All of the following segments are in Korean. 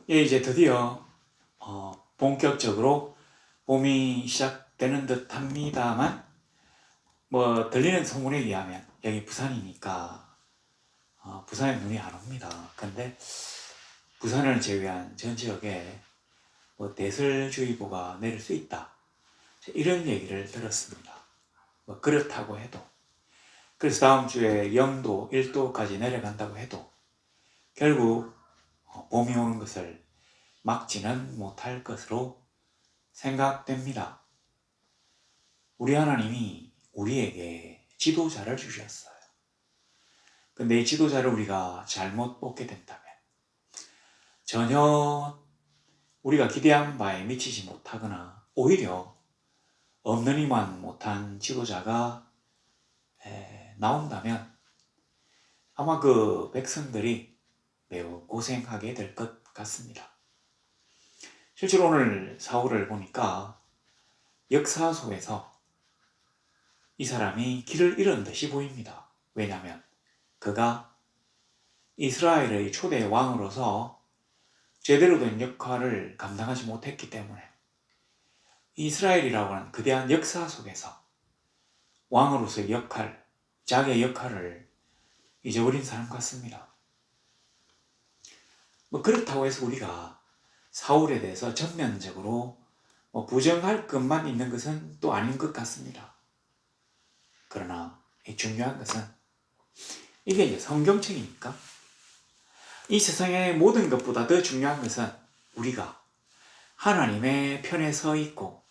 예, 이제 드디어 본격적으로 봄이 시작되는 듯 합니다만, 들리는 소문에 의하면 여기 부산이니까 부산에 눈이 안 옵니다. 근데 부산을 제외한 전 지역에 대설주의보가 내릴 수 있다, 이런 얘기를 들었습니다. 그렇다고 해도, 그래서 다음 주에 0도, 1도까지 내려간다고 해도 결국 봄이 오는 것을 막지는 못할 것으로 생각됩니다. 우리 하나님이 우리에게 지도자를 주셨어요. 근데 이 지도자를 우리가 잘못 뽑게 된다면 전혀 우리가 기대한 바에 미치지 못하거나 오히려 없는 이만 못한 지도자가 나온다면 아마 그 백성들이 매우 고생하게 될 것 같습니다. 실제로 오늘 사울을 보니까 역사 속에서 이 사람이 길을 잃은 듯이 보입니다. 왜냐하면 그가 이스라엘의 초대 왕으로서 제대로 된 역할을 감당하지 못했기 때문에 이스라엘이라고 하는 거대한 역사 속에서 왕으로서의 역할, 자기의 역할을 잊어버린 사람 같습니다. 그렇다고 해서 우리가 사울에 대해서 전면적으로 부정할 것만 있는 것은 또 아닌 것 같습니다. 그러나 중요한 것은 이게 이제 성경책이니까 이 세상의 모든 것보다 더 중요한 것은 우리가 하나님의 편에 서 있고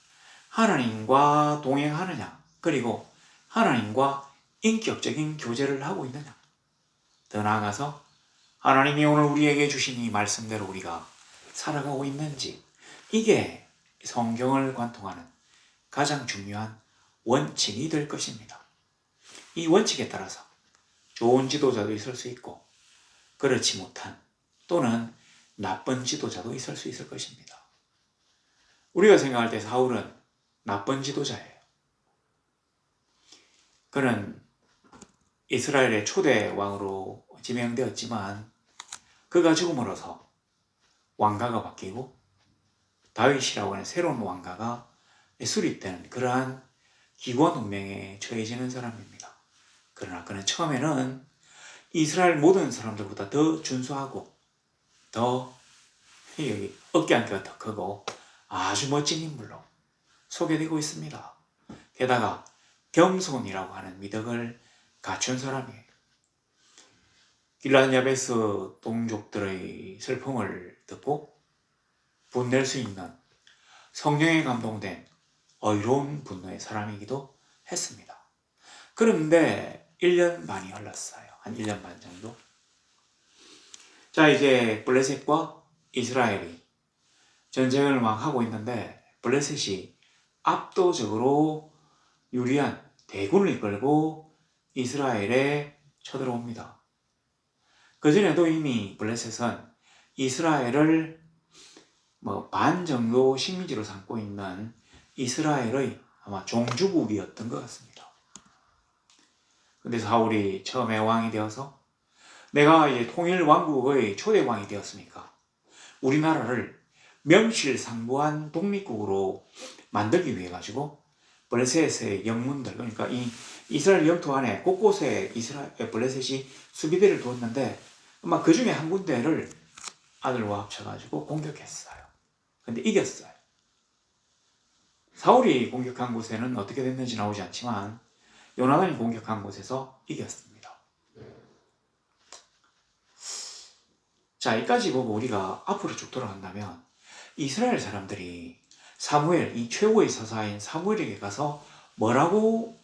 하나님과 동행하느냐, 그리고 하나님과 인격적인 교제를 하고 있느냐, 더 나아가서 하나님이 오늘 우리에게 주신 이 말씀대로 우리가 살아가고 있는지, 이게 성경을 관통하는 가장 중요한 원칙이 될 것입니다. 이 원칙에 따라서 좋은 지도자도 있을 수 있고 그렇지 못한 또는 나쁜 지도자도 있을 수 있을 것입니다. 우리가 생각할 때 사울은 나쁜 지도자예요. 그는 이스라엘의 초대 왕으로 지명되었지만 그가 죽음으로써 왕가가 바뀌고 다윗이라고 하는 새로운 왕가가 수립되는 그러한 기권 운명에 처해지는 사람입니다. 그러나 그는 처음에는 이스라엘 모든 사람들보다 더 준수하고 더 어깨안기가 더 크고 아주 멋진 인물로 소개되고 있습니다. 게다가 겸손이라고 하는 미덕을 갖춘 사람이에요. 길앗 야베스 동족들의 슬픔을 듣고 분낼 수 있는 성령에 감동된 어이로운 분노의 사람이기도 했습니다. 그런데 1년 반이 흘렀어요. 한 1년 반 정도. 자, 이제 블레셋과 이스라엘이 전쟁을 막 하고 있는데 블레셋이 압도적으로 유리한 대군을 이끌고 이스라엘에 쳐들어옵니다. 그전에도 이미 블레셋은 이스라엘을 반 정도 식민지로 삼고 있는 이스라엘의 아마 종주국이었던 것 같습니다. 근데 사울이 처음에 왕이 되어서 내가 이제 통일 왕국의 초대 왕이 되었으니까 우리나라를 명실상부한 독립국으로 만들기 위해 가지고 블레셋의 영문들, 그러니까 이 이스라엘 영토 안에 곳곳에 블레셋이 수비대를 두었는데 아마 그 중에 한 군데를 아들과 합쳐가지고 공격했어요. 근데 이겼어요. 사울이 공격한 곳에는 어떻게 됐는지 나오지 않지만 요나단이 공격한 곳에서 이겼습니다. 자, 여기까지 보고 우리가 앞으로 쭉 돌아간다면 이스라엘 사람들이 사무엘, 이 최고의 사사인 사무엘에게 가서 뭐라고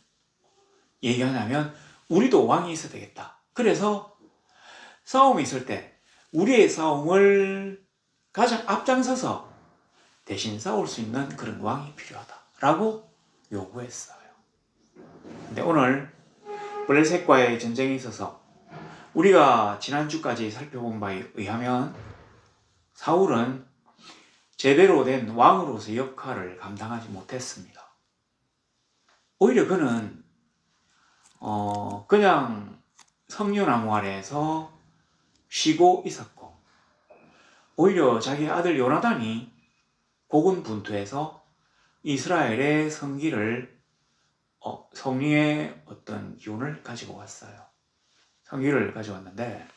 얘기하냐면 우리도 왕이 있어야 되겠다. 그래서 싸움이 있을 때 우리의 싸움을 가장 앞장서서 대신 싸울 수 있는 그런 왕이 필요하다라고 요구했어요. 근데 오늘 블레셋과의 전쟁에 있어서 우리가 지난주까지 살펴본 바에 의하면 사울은 제대로 된 왕으로서의 역할을 감당하지 못했습니다. 오히려 그는 그냥 석류나무 아래에서 쉬고 있었고 오히려 자기 아들 요나단이 고군분투해서 이스라엘의 성리의 어떤 기운을 가지고 왔어요. 성기를 가져왔는데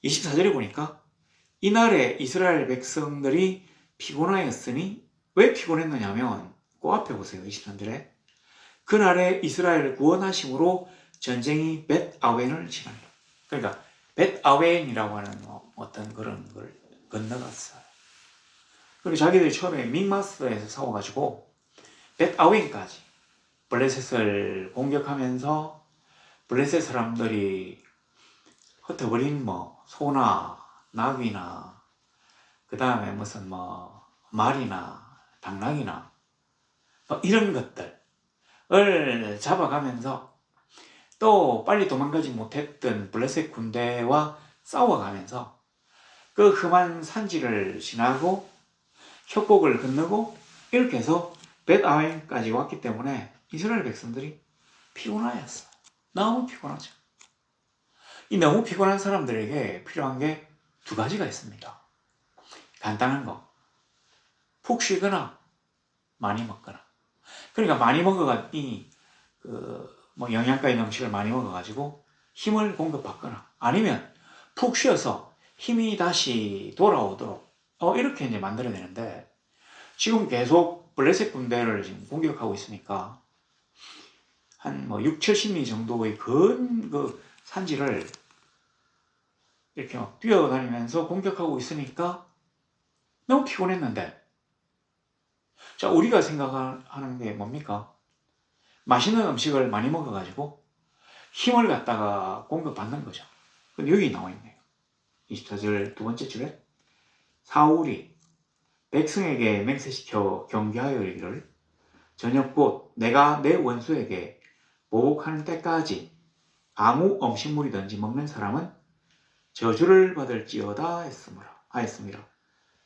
24절에 보니까 이날에 이스라엘 백성들이 피곤하였으니 왜 피곤했느냐면 그 앞에 보세요. 23절에 그날에 이스라엘을 구원하심으로 전쟁이 벳아웬을 지나니 그러니까 벳아웬이라고 하는 어떤 그런 걸 건너갔어요. 그리고 자기들이 처음에 믹마스에서 싸워가지고 벳아웬까지 블레셋을 공격하면서 블레셋 사람들이 흩어버린 소나 나귀나 그 다음에 무슨 말이나 당나귀나 이런 것들을 잡아가면서 또 빨리 도망가지 못했던 블레셋 군대와 싸워가면서 그 험한 산지를 지나고 협곡을 건너고 이렇게 해서 벳아웬까지 왔기 때문에 이스라엘 백성들이 피곤하였어. 너무 피곤하죠. 이 너무 피곤한 사람들에게 필요한 게 두 가지가 있습니다. 간단한 거. 푹 쉬거나 많이 먹거나. 그러니까 많이 먹어가니 영양가 있는 음식을 많이 먹어가지고 힘을 공급받거나 아니면 푹 쉬어서 힘이 다시 돌아오도록 이렇게 이제 만들어야 되는데 지금 계속 블레셋 군대를 지금 공격하고 있으니까 한 6, 70리 정도의 그 산지를 이렇게 막 뛰어다니면서 공격하고 있으니까 너무 피곤했는데 자 우리가 생각하는 게 뭡니까? 맛있는 음식을 많이 먹어가지고 힘을 갖다가 공급받는 거죠. 근데 여기 나와 있네요. 24절 두 번째 줄에 사울이 백성에게 맹세시켜 경계하여 이르기를 저녁 곧 내가 내 원수에게 보복하는 때까지 아무 음식물이든지 먹는 사람은 저주를 받을지어다 하였습니다.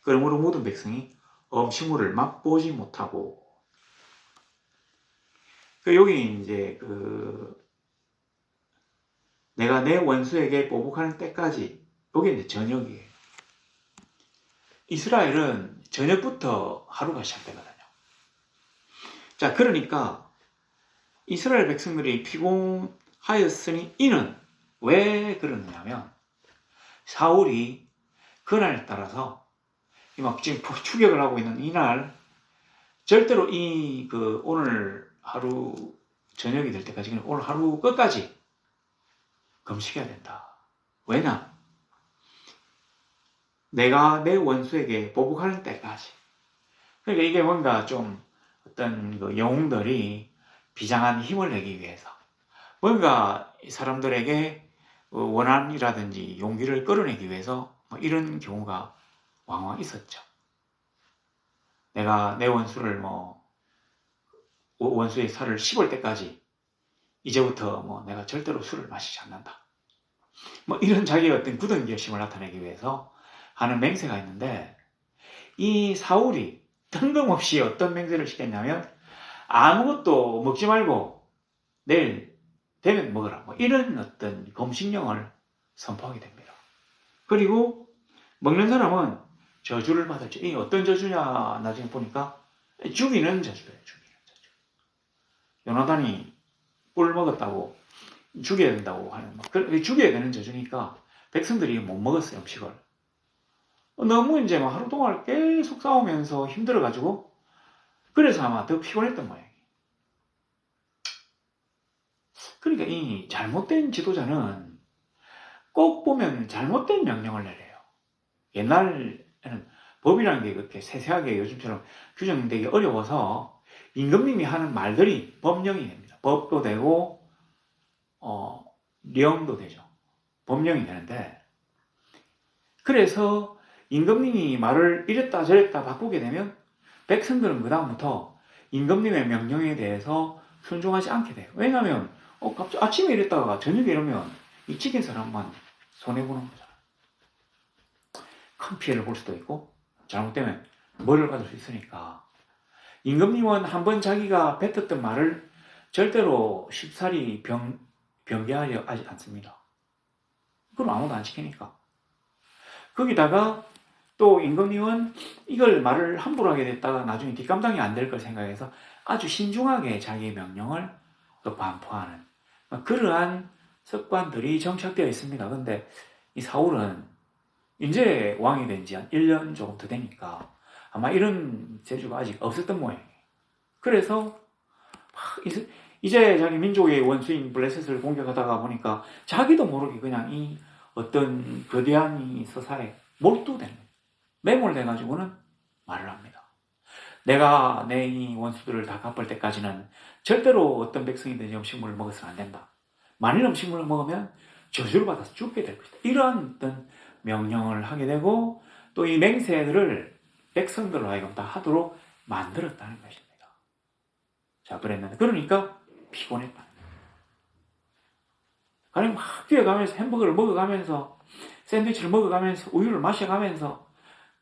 그러므로 모든 백성이 음식물을 맛보지 못하고 여기 이제 내가 내 원수에게 보복하는 때까지 여기 이제 저녁이에요. 이스라엘은 저녁부터 하루가 시작되거든요. 자, 그러니까 이스라엘 백성들이 피곤하였으니 이는 왜 그러느냐면 사울이 그날 따라서 막 지금 추격을 하고 있는 이날 절대로 오늘 하루 저녁이 될 때까지 오늘 하루 끝까지 금식해야 된다. 왜냐? 내가 내 원수에게 보복하는 때까지. 그러니까 이게 뭔가 좀 어떤 영웅들이 비장한 힘을 내기 위해서 뭔가 사람들에게 원한이라든지 용기를 끌어내기 위해서 이런 경우가 왕왕 있었죠. 내가 내 원수를 원수의 살을 씹을 때까지 이제부터 내가 절대로 술을 마시지 않는다. 이런 자기의 어떤 굳은 결심을 나타내기 위해서 하는 맹세가 있는데 이 사울이 뜬금없이 어떤 맹세를 시켰냐면 아무것도 먹지 말고 내일 되면 먹어라. 이런 어떤 금식령을 선포하게 됩니다. 그리고 먹는 사람은 저주를 받았죠. 이 어떤 저주냐 나중에 보니까 죽이는 저주예요. 죽이는 저주. 요나단이 꿀 먹었다고 죽여야 된다고 하는 죽여야 되는 저주니까 백성들이 못 먹었어요. 음식을. 너무 이제 하루 동안 계속 싸우면서 힘들어가지고 그래서 아마 더 피곤했던 모양이에요. 그러니까 이 잘못된 지도자는 꼭 보면 잘못된 명령을 내려요. 옛날에는 법이라는 게 그렇게 세세하게 요즘처럼 규정되기 어려워서 임금님이 하는 말들이 법령이 됩니다. 법도 되고 령도 되죠. 법령이 되는데 그래서 임금님이 말을 이랬다 저랬다 바꾸게 되면 백성들은 그 다음부터 임금님의 명령에 대해서 순종하지 않게 돼요. 왜냐하면 갑자기 아침에 이랬다가 저녁에 이러면 이 지킨 사람만 손해보는 거잖아요. 큰 피해를 볼 수도 있고 잘못되면 벌을 받을 수 있으니까 임금님은 한번 자기가 뱉었던 말을 절대로 쉽사리 변개하려 하지 않습니다. 그럼 아무도 안 지키니까. 거기다가 또 임금님은 이걸 말을 함부로 하게 됐다가 나중에 뒷감당이 안 될 걸 생각해서 아주 신중하게 자기의 명령을 반포하는 그러한 습관들이 정착되어 있습니다. 근데 이 사울은 이제 왕이 된 지 한 1년 조금 더 되니까 아마 이런 재주가 아직 없었던 모양이에요. 그래서 이제 자기 민족의 원수인 블레셋을 공격하다가 보니까 자기도 모르게 그냥 이 어떤 거대한 이 서사에 몰두되는 거예요. 매몰돼가지고는 말을 합니다. 내가 내 이 원수들을 다 갚을 때까지는 절대로 어떤 백성이든지 음식물을 먹어서는 안 된다. 만일 음식물을 먹으면 저주를 받아서 죽게 될 것이다. 이러한 어떤 명령을 하게 되고 또 이 맹세들을 백성들로 하여금 다 하도록 만들었다는 것입니다. 자, 그랬는데 그러니까 피곤했다. 가령 막 뛰어가면서 햄버거를 먹어가면서 샌드위치를 먹어가면서 우유를 마셔가면서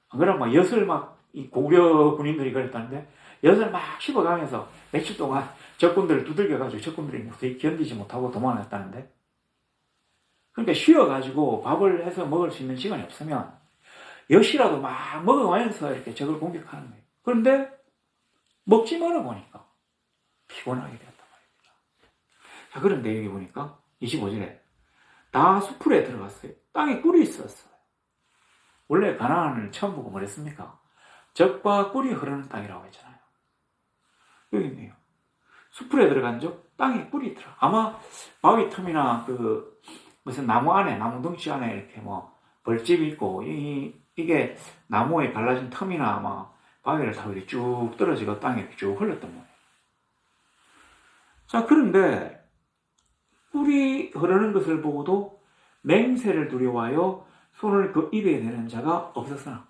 그럼 막 엿을 막 이 고려 군인들이 그랬다는데 엿을 막 씹어가면서 며칠 동안 적군들을 두들겨가지고 적군들이 도저히 견디지 못하고 도망갔다는데 그러니까 쉬어가지고 밥을 해서 먹을 수 있는 시간이 없으면 엿이라도 막 먹어가면서 이렇게 적을 공격하는 거예요. 그런데 먹지 말아 보니까 피곤하게 되었단 말입니다. 자, 그런데 여기 보니까 25절에 다 수풀에 들어갔어요. 땅에 꿀이 있었어요. 원래 가나안을 처음 보고 뭐랬습니까? 적과 꿀이 흐르는 땅이라고 했잖아요. 여기 있네요. 수풀에 들어간 적, 땅에 꿀이 있더라. 아마 바위 틈이나 그 무슨 나무 안에, 나무 덩치 안에 이렇게 뭐 벌집이 있고 이게 나무에 갈라진 틈이나 아마 바위를 타고 이렇게 쭉 떨어지고 땅에 쭉 흘렀던 거예요. 자, 그런데 꿀이 흐르는 것을 보고도 맹세를 두려워하여 손을 그 입에 대는 자가 없었으나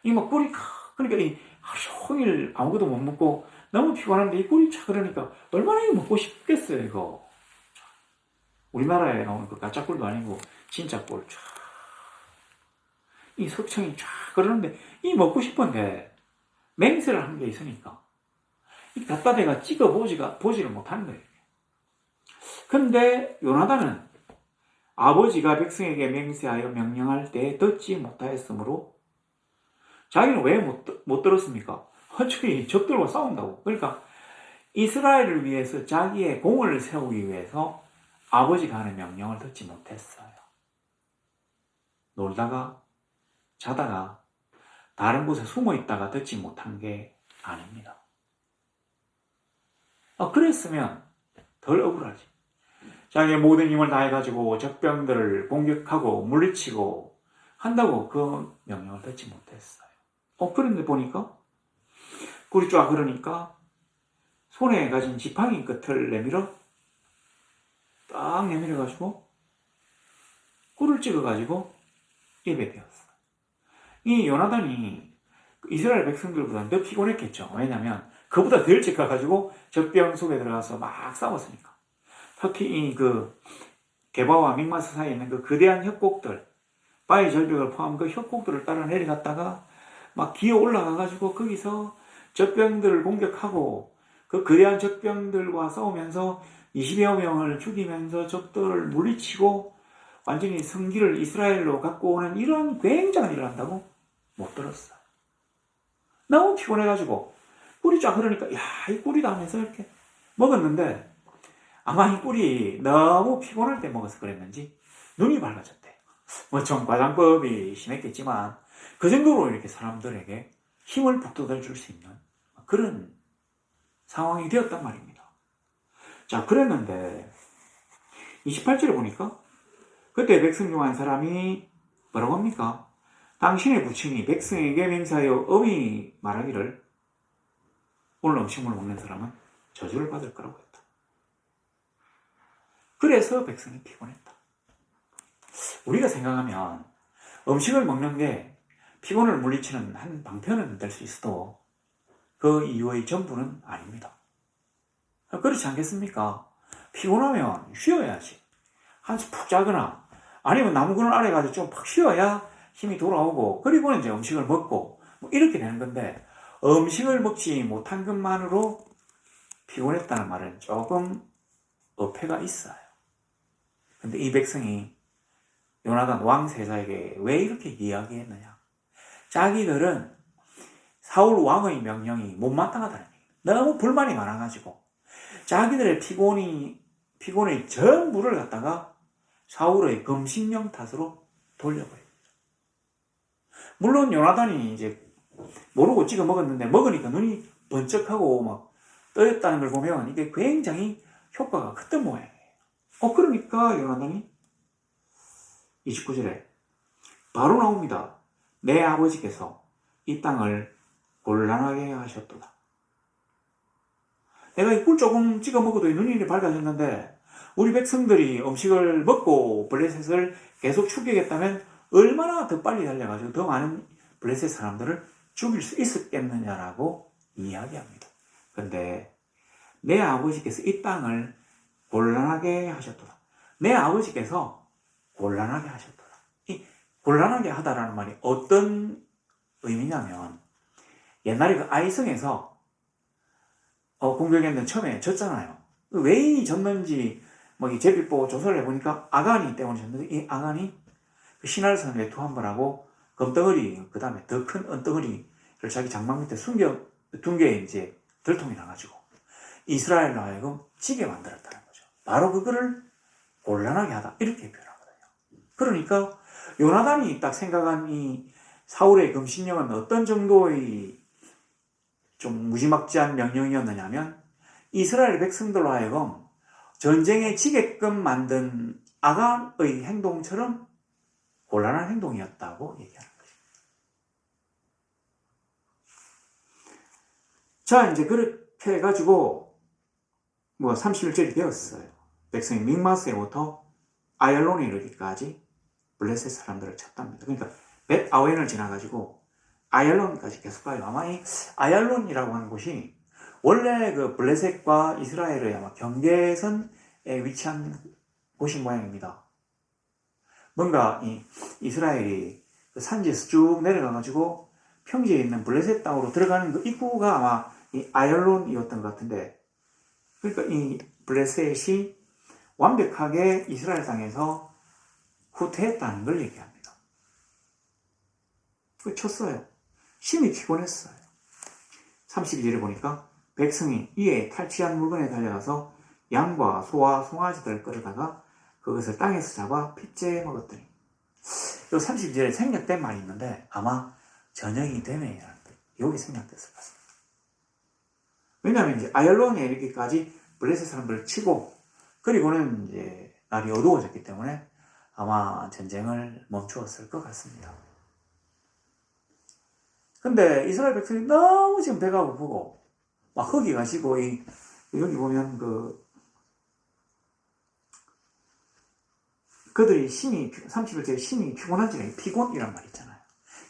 이 막 꿀이 그러니까 이 하루 종일 아무것도 못 먹고 너무 피곤한데 이 꿀이 차 그러니까 얼마나 이거 먹고 싶겠어요. 이거 우리나라에 나오는 그 가짜 꿀도 아니고 진짜 꿀 쫙 이 석청이 쫙 그러는데 이 먹고 싶은데 맹세를 하는 게 있으니까 이 갖다 대가 찍어 보지를 못하는 거예요. 근데 요나단은 아버지가 백성에게 맹세하여 명령할 때 듣지 못하였으므로 자기는 왜 못 들었습니까? 어차피 적들과 싸운다고. 그러니까 이스라엘을 위해서 자기의 공을 세우기 위해서 아버지가 하는 명령을 듣지 못했어요. 놀다가 자다가 다른 곳에 숨어 있다가 듣지 못한 게 아닙니다. 그랬으면 덜 억울하지. 자기의 모든 힘을 다해가지고 적병들을 공격하고 물리치고 한다고 그 명령을 듣지 못했어요. 그런데 보니까 꿀이 쫙 흐르니까 손에 가진 지팡이 끝을 내밀어 딱 내밀어가지고 꿀을 찍어가지고 입에 대었어. 이 요나단이 이스라엘 백성들보다 더 피곤했겠죠. 왜냐하면 그보다 덜 찍어가지고 적병 속에 들어가서 막 싸웠으니까. 특히 그 게바와 mik마스 사이에 있는 그 거대한 협곡들, 바위 절벽을 포함한 그 협곡들을 따라 내려갔다가 막 기어 올라가가지고 거기서 적병들을 공격하고 그 거대한 적병들과 싸우면서 20여 명을 죽이면서 적들을 물리치고 완전히 성기를 이스라엘로 갖고 오는 이런 굉장한 일을 한다고 못 들었어요. 너무 피곤해가지고 꿀이 쫙 흐르니까 야, 이 꿀이다 하면서 이렇게 먹었는데 아마 이 꿀이 너무 피곤할 때 먹어서 그랬는지 눈이 밝아졌대. 뭐 좀 과장법이 심했겠지만 그 정도로 이렇게 사람들에게 힘을 북돋아 줄 수 있는 그런 상황이 되었단 말입니다. 자, 그랬는데 28절에 보니까 그때 백성 중 한 사람이 뭐라고 합니까? 당신의 부친이 백성에게 맹세하여 엄히 말하기를 오늘 음식물 먹는 사람은 저주를 받을 거라고 했다. 그래서 백성이 피곤했다. 우리가 생각하면 음식을 먹는 게 피곤을 물리치는 한 방편은 될 수 있어도 그 이유의 전부는 아닙니다. 그렇지 않겠습니까? 피곤하면 쉬어야지. 한숨 푹 자거나 아니면 나무그늘 아래 가서 좀 푹 쉬어야 힘이 돌아오고 그리고는 이제 음식을 먹고 뭐 이렇게 되는 건데 음식을 먹지 못한 것만으로 피곤했다는 말은 조금 어폐가 있어요. 근데 이 백성이 요나단 왕세자에게 왜 이렇게 이야기했느냐? 자기들은 사울 왕의 명령이 못마땅하다는 얘기예요. 너무 불만이 많아가지고 자기들의 피곤의 전부를 갖다가 사울의 금신령 탓으로 돌려버려요. 물론 요나단이 이제 모르고 찍어 먹었는데 먹으니까 눈이 번쩍하고 막 떠였다는 걸 보면 이게 굉장히 효과가 컸던 모양이에요. 그러니까 요나단이 29절에 바로 나옵니다. 내 아버지께서 이 땅을 곤란하게 하셨도다. 내가 이 꿀 조금 찍어 먹어도 눈이 밝아졌는데 우리 백성들이 음식을 먹고 블레셋을 계속 추격했다면 얼마나 더 빨리 달려가지고 더 많은 블레셋 사람들을 죽일 수 있었겠느냐라고 이야기합니다. 그런데 내 아버지께서 이 땅을 곤란하게 하셨도다. 내 아버지께서 곤란하게 하셨도다. 이 곤란하게 하다라는 말이 어떤 의미냐면 옛날에 그 아이성에서 공격했는데 처음에 졌잖아요. 왜 졌는지 제비보 조사를 해보니까 아간이 때문에 졌는데 이 아간이 그 신할선 외투 한 벌하고 검덩어리 그 다음에 더 큰 언덩어리를 자기 장막 밑에 둔 게 이제 들통이 나가지고 이스라엘로 하여금 지게 만들었다는 거죠. 바로 그거를 곤란하게 하다 이렇게 표현하거든요. 그러니까 요나단이 딱 생각한 이 사울의 금신령은 어떤 정도의 좀 무지막지한 명령이었느냐면 이스라엘 백성들로 하여금 전쟁에 지게끔 만든 아간의 행동처럼 곤란한 행동이었다고 얘기하는 거죠. 자, 이제 그렇게 해가지고 31절이 되었어요. 백성이 믹마스에부터 아얄론에 이르기까지 블레셋 사람들을 쳤답니다. 그러니까 벳 아웬을 지나가지고 아얄론까지 계속 가요. 아마 이 아얄론이라고 하는 곳이 원래 그 블레셋과 이스라엘의 아마 경계선에 위치한 곳인 모양입니다. 뭔가 이 이스라엘이 그 산지에서 쭉 내려가가지고 평지에 있는 블레셋 땅으로 들어가는 그 입구가 아마 이 아얄론이었던 것 같은데, 그러니까 이 블레셋이 완벽하게 이스라엘 땅에서 후퇴했다는 걸 얘기합니다. 그 쳤어요. 심히 피곤했어요. 32절에 보니까 백성이 이에 탈취한 물건에 달려가서 양과 소와 송아지들을 끌어다가 그것을 땅에서 잡아 핏째 먹었더니, 이 32절에 생략된 말이 있는데 아마 저녁이 되면이라는 뜻, 여기 생략됐을 것 같습니다. 왜냐하면 이제 아얄론에 이르기까지 블레셋 사람들을 치고 그리고는 이제 날이 어두워졌기 때문에 아마 전쟁을 멈추었을 것 같습니다. 근데 이스라엘 백성이 너무 지금 배가 고프고 막 허기 가시고 여기 보면 그들이 31절에 심히 피곤한지는 피곤이란 말 있잖아요.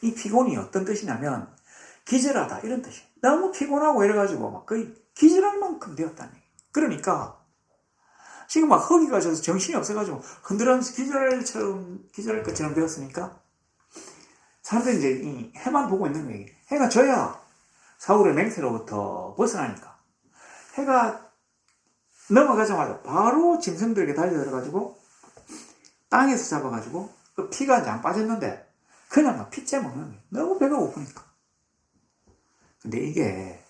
이 피곤이 어떤 뜻이냐면 기절하다 이런 뜻이에요. 너무 피곤하고 이래가지고 막 거의 기절할 만큼 되었다는 얘기예요. 그러니까 지금 막 허기가 져서 정신이 없어가지고 흔들면서 기절할 것처럼 되었으니까 사람들이 이제 이 해만 보고 있는 거예요. 해가 져야 사울의 맹세로부터 벗어나니까 해가 넘어가자마자 바로 짐승들에게 달려들어가지고 땅에서 잡아가지고 그 피가 이제 안 빠졌는데 그냥 막 핏째 먹는 거예요. 너무 배가 고프니까. 근데 이게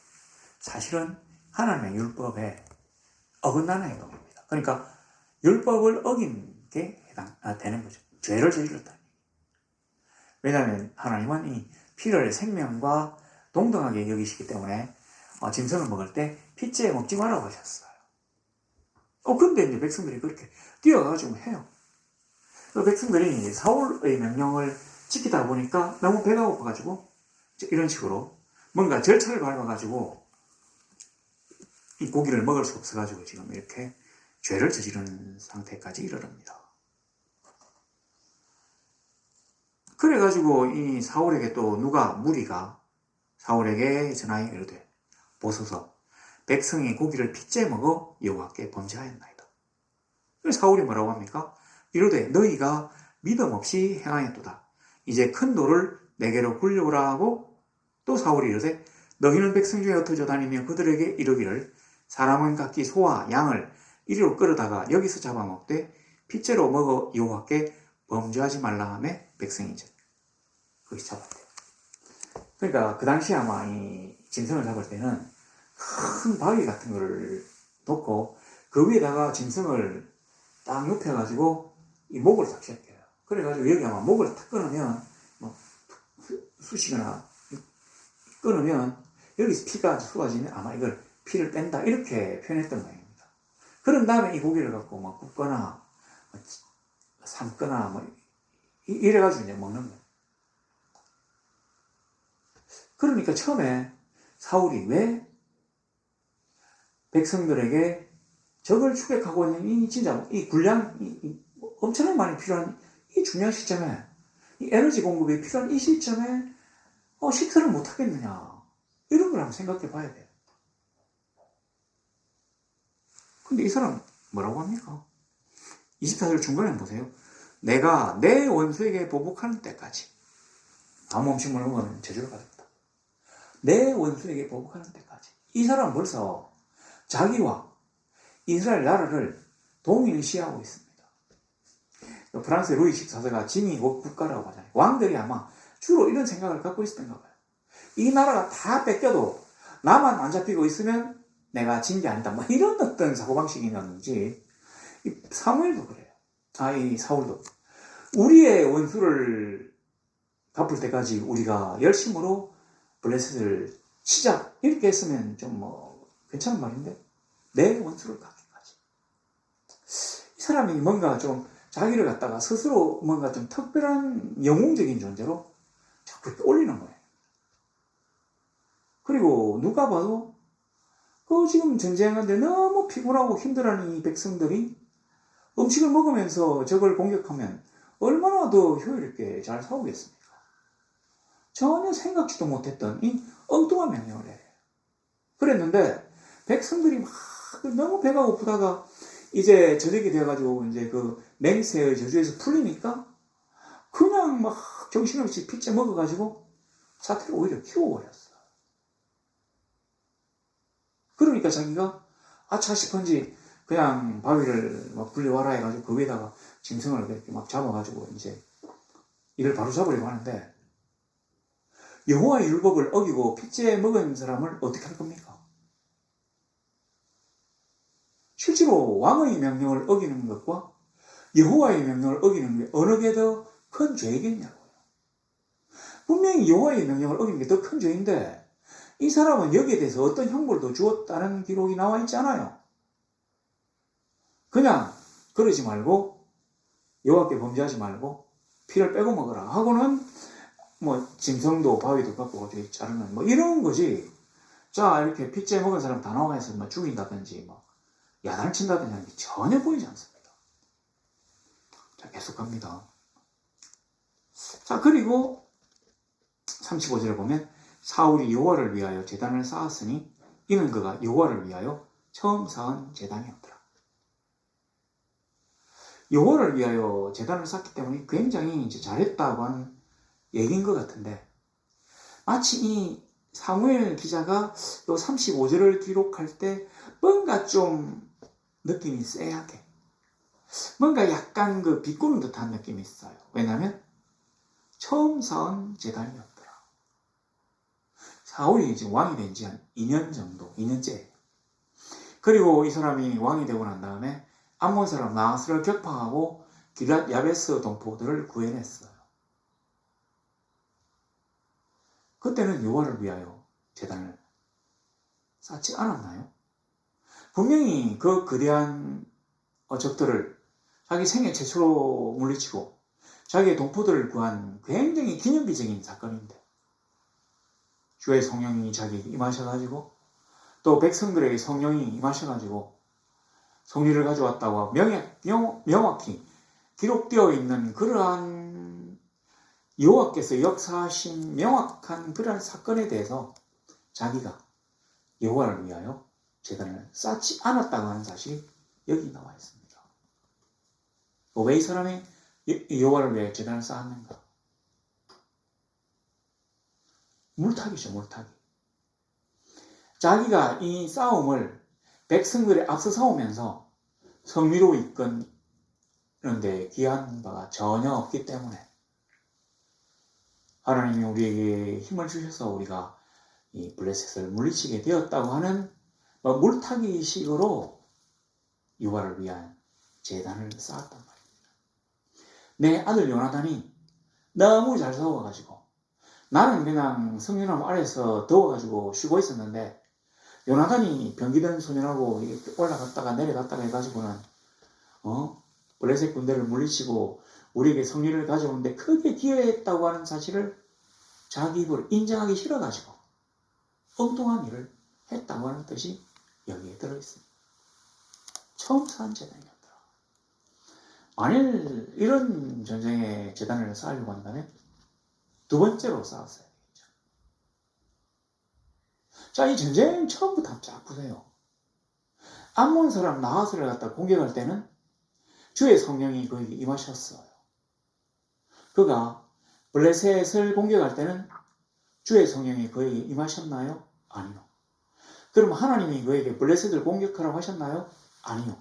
사실은 하나님의 율법에 어긋나는 행동입니다. 그러니까 율법을 어긴 게 되는 거죠. 죄를 저질렀다. 왜냐하면 하나님은 이 피를 생명과 동등하게 여기시기 때문에 짐승을 먹을 때 핏째 먹지 말라고 하셨어요. 근데 이제 백성들이 그렇게 뛰어가지고 해요. 그 백성들이 사울의 명령을 지키다 보니까 너무 배가 고파가지고 이런 식으로 뭔가 절차를 밟아가지고 이 고기를 먹을 수 없어가지고 지금 이렇게 죄를 저지르는 상태까지 이르릅니다. 그래가지고 이 사울에게 또 무리가 사울에게 전하여 이르되 보소서 백성이 고기를 핏째 먹어 여호와께 범죄하였나이다. 그래서 사울이 뭐라고 합니까? 이르되 너희가 믿음 없이 행하였도다. 이제 큰 돌을 내게로 굴려오라 하고 또 사울이 이르되 너희는 백성 중에 흩어져 다니며 그들에게 이르기를 사람은 각기 소와 양을 이리로 끌어다가 여기서 잡아먹되 핏째로 먹어 여호와께 범죄하지 말라 하매 백성이죠. 거기 잡았대요. 그러니까 그 당시에 아마 이 짐승을 잡을 때는 큰 바위 같은 거를 놓고 그 위에다가 짐승을 딱 눕혀가지고 이 목을 딱 제껴요. 그래가지고 여기 아마 목을 탁 끊으면 뭐 쑤시거나 끊으면 여기서 피가 쏟아지면 아마 이걸 피를 뺀다 이렇게 표현했던 모양입니다. 그런 다음에 이 고기를 갖고 막 굽거나 삶거나 뭐 이래가지고 이제 먹는 거예요. 그러니까 처음에 사울이 왜 백성들에게 적을 추격하고 있는 이 진짜 이 군량 엄청나게 많이 필요한 이 중요한 시점에 이 에너지 공급이 필요한 이 시점에 식사를 못 하겠느냐 이런 걸 한번 생각해 봐야 돼요. 근데 이 사람 뭐라고 합니까? 24절 중간에 보세요. 내가 내 원수에게 보복하는 때까지 아무 음식물 먹으면 저주를 받았다. 내 원수에게 보복하는 때까지. 이 사람은 벌써 자기와 이스라엘 나라를 동일시하고 있습니다. 프랑스의 루이 14세가 진위 국가라고 하잖아요. 왕들이 아마 주로 이런 생각을 갖고 있었던가 봐요. 이 나라가 다 뺏겨도 나만 안 잡히고 있으면 내가 진 게 아니다. 뭐 이런 어떤 사고방식이 있는지 이 사무엘도 그래요. 이 사울도 우리의 원수를 갚을 때까지 우리가 열심으로 블레셋을 치자 이렇게 했으면 좀 괜찮은 말인데 내 원수를 갚기까지. 이 사람이 뭔가 좀 자기를 갖다가 스스로 뭔가 좀 특별한 영웅적인 존재로 자꾸 이렇게 올리는 거예요. 그리고 누가 봐도 지금 전쟁하는데 너무 피곤하고 힘들어하는 이 백성들이 음식을 먹으면서 적을 공격하면 얼마나 더 효율 있게 잘 싸우겠습니까? 전혀 생각지도 못했던 이 엉뚱한 명령을 해요. 그랬는데 백성들이 막 너무 배가 고프다가 이제 저녁이 돼가지고 이제 그 맹세의 저주에서 풀리니까 그냥 막 정신없이 피째 먹어가지고 사태를 오히려 키워버렸어. 그러니까 자기가 아차 싶은지 그냥 바위를 막 불려와라 해가지고 그 위에다가 짐승을 이렇게 막 잡아가지고 이제 이를 바로 잡으려고 하는데 여호와의 율법을 어기고 피째 먹은 사람을 어떻게 할 겁니까? 실제로 왕의 명령을 어기는 것과 여호와의 명령을 어기는 게 어느 게 더 큰 죄이겠냐고요. 분명히 여호와의 명령을 어기는 게 더 큰 죄인데 이 사람은 여기에 대해서 어떤 형벌을 더 주었다는 기록이 나와 있지 않아요. 그냥 그러지 말고 여호와께 범죄하지 말고 피를 빼고 먹어라 하고는 뭐 짐승도 바위도 갖고 어디 자르는 뭐 이런 거지. 자 이렇게 피째 먹은 사람 다 나와서 뭐 죽인다든지 뭐 야단친다든지 전혀 보이지 않습니다. 자 계속 갑니다. 자 그리고 35절에 보면 사울이 여호와를 위하여 제단을 쌓았으니 이는 그가 여호와를 위하여 처음 쌓은 제단이었더라. 여호와를 위하여 제단을 쌓기 때문에 굉장히 이제 잘했다고 하는 얘기인 것 같은데 마치 이 사무엘 기자가 요 35절을 기록할 때 뭔가 좀 느낌이 쎄하게 뭔가 약간 그 비꼬는 듯한 느낌이 있어요. 왜냐하면 처음 쌓은 제단이었더라. 사울이 지금 왕이 된 지 한 2년 정도, 2년째. 그리고 이 사람이 왕이 되고 난 다음에 암몬 사람 나하스를 격파하고 길앗 야베스 동포들을 구해냈어요. 그때는 여호와를 위하여 제단을 쌓지 않았나요? 분명히 그 거대한 적들을 자기 생애 최초로 물리치고 자기의 동포들을 구한 굉장히 기념비적인 사건인데 주의 성령이 자기에게 임하셔가지고 또 백성들에게 성령이 임하셔가지고 성리를 가져왔다고 명확히 기록되어 있는 그러한 여호와께서 역사하신 명확한 그러한 사건에 대해서 자기가 여호와를 위하여 제단을 쌓지 않았다고 하는 사실이 여기 나와 있습니다. 왜 이 사람이 여호와를 위하여 제단을 쌓았는가? 물타기죠, 물타기. 자기가 이 싸움을 백성들에 앞서 싸우면서 성리로 이끈 그런데 귀한 바가 전혀 없기 때문에 하나님이 우리에게 힘을 주셔서 우리가 이 블레셋을 물리치게 되었다고 하는 물타기 식으로 유아를 위한 제단을 쌓았단 말입니다. 내 아들 요나단이 너무 잘 싸워가지고 나는 그냥 성윤함 아래서 더워가지고 쉬고 있었는데 요나단이 병기든 소년하고 올라갔다가 내려갔다가 해가지고는 블레셋 군대를 물리치고 우리에게 승리를 가져오는데 크게 기여했다고 하는 사실을 자기 입으로 인정하기 싫어가지고 엉뚱한 일을 했다고 하는 뜻이 여기에 들어있습니다. 처음 쌓은 재단이었더라. 만일 이런 전쟁의 재단을 쌓으려고 한다면 두 번째로 쌓았어야 되겠죠. 자, 이 전쟁 처음부터 한번 쫙 보세요. 암몬 사람 나하스를 갖다 공격할 때는 주의 성령이 그에게 임하셨어요. 그가 블레셋을 공격할 때는 주의 성령이 그에게 임하셨나요? 아니요. 그럼 하나님이 그에게 블레셋을 공격하라고 하셨나요? 아니요.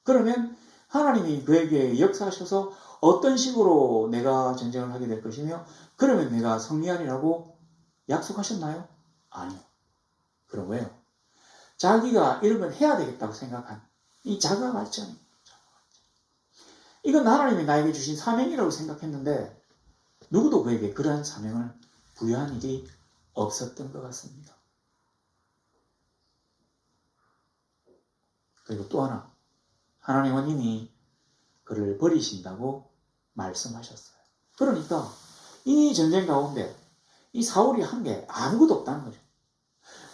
그러면 하나님이 그에게 역사하셔서 어떤 식으로 내가 전쟁을 하게 될 것이며 그러면 내가 승리하리라고 약속하셨나요? 아니요. 그럼 왜요? 자기가 이런 걸 해야 되겠다고 생각한 이 자가 발전. 이건 하나님이 나에게 주신 사명이라고 생각했는데 누구도 그에게 그러한 사명을 부여한 일이 없었던 것 같습니다. 그리고 또 하나, 하나님은 이미 그를 버리신다고 말씀하셨어요. 그러니까 이 전쟁 가운데 이 사울이 한 게 아무것도 없다는 거죠.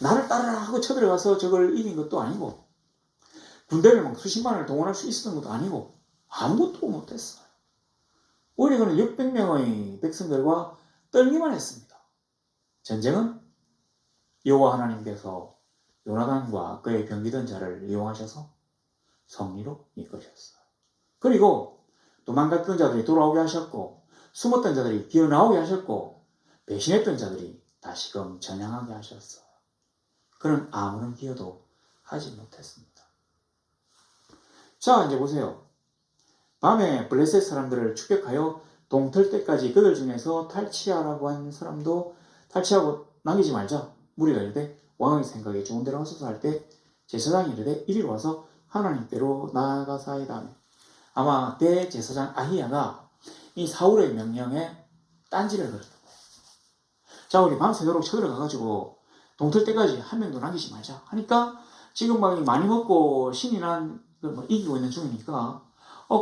나를 따르라 하고 쳐들어가서 저걸 이긴 것도 아니고 군대를 막 수십만을 동원할 수 있었던 것도 아니고 아무것도 못했어요. 오히려 그는 600명의 백성들과 떨기만 했습니다. 전쟁은 여호와 하나님께서 요나단과 그의 병기던 자를 이용하셔서 승리로 이끄셨어요. 그리고 도망갔던 자들이 돌아오게 하셨고 숨었던 자들이 기어나오게 하셨고 배신했던 자들이 다시금 전향하게 하셨어요. 그는 아무런 기여도 하지 못했습니다. 자, 이제 보세요. 밤에 블레셋 사람들을 추격하여 동틀 때까지 그들 중에서 탈취하라고 한 사람도 탈취하고 남기지 말자. 무리가 이르되 왕의 생각에 좋은 대로 하소서 할 때 제사장이 이르되 이리로 와서 하나님께로 나아가사이다 하며 아마 대제사장 아히야가 이 사울의 명령에 딴지를 걸었던 거예요. 자, 우리 밤새도록 쳐들어가가지고 동틀 때까지 한 명도 남기지 말자 하니까 지금 막 많이 먹고 신이 난 이기고 있는 중이니까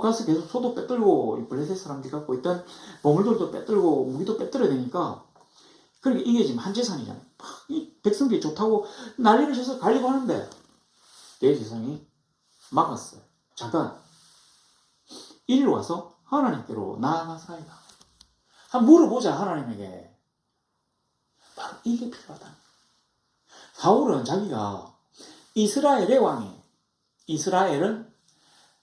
가서 계속 소도 빼들고 블레셋 사람들이 갖고 있던 보물들도 빼들고 무기도 빼들어야 되니까 그러니까 이게 지금 한 재산이잖아요. 이 백성들이 좋다고 난리를 쳐서 가려고 하는데 대제사장이 막았어요. 잠깐 이리로 와서 하나님께로 나아가사이다. 한번 물어보자. 하나님에게. 바로 이게 필요하다. 사울은 자기가 이스라엘의 왕이에요. 이스라엘은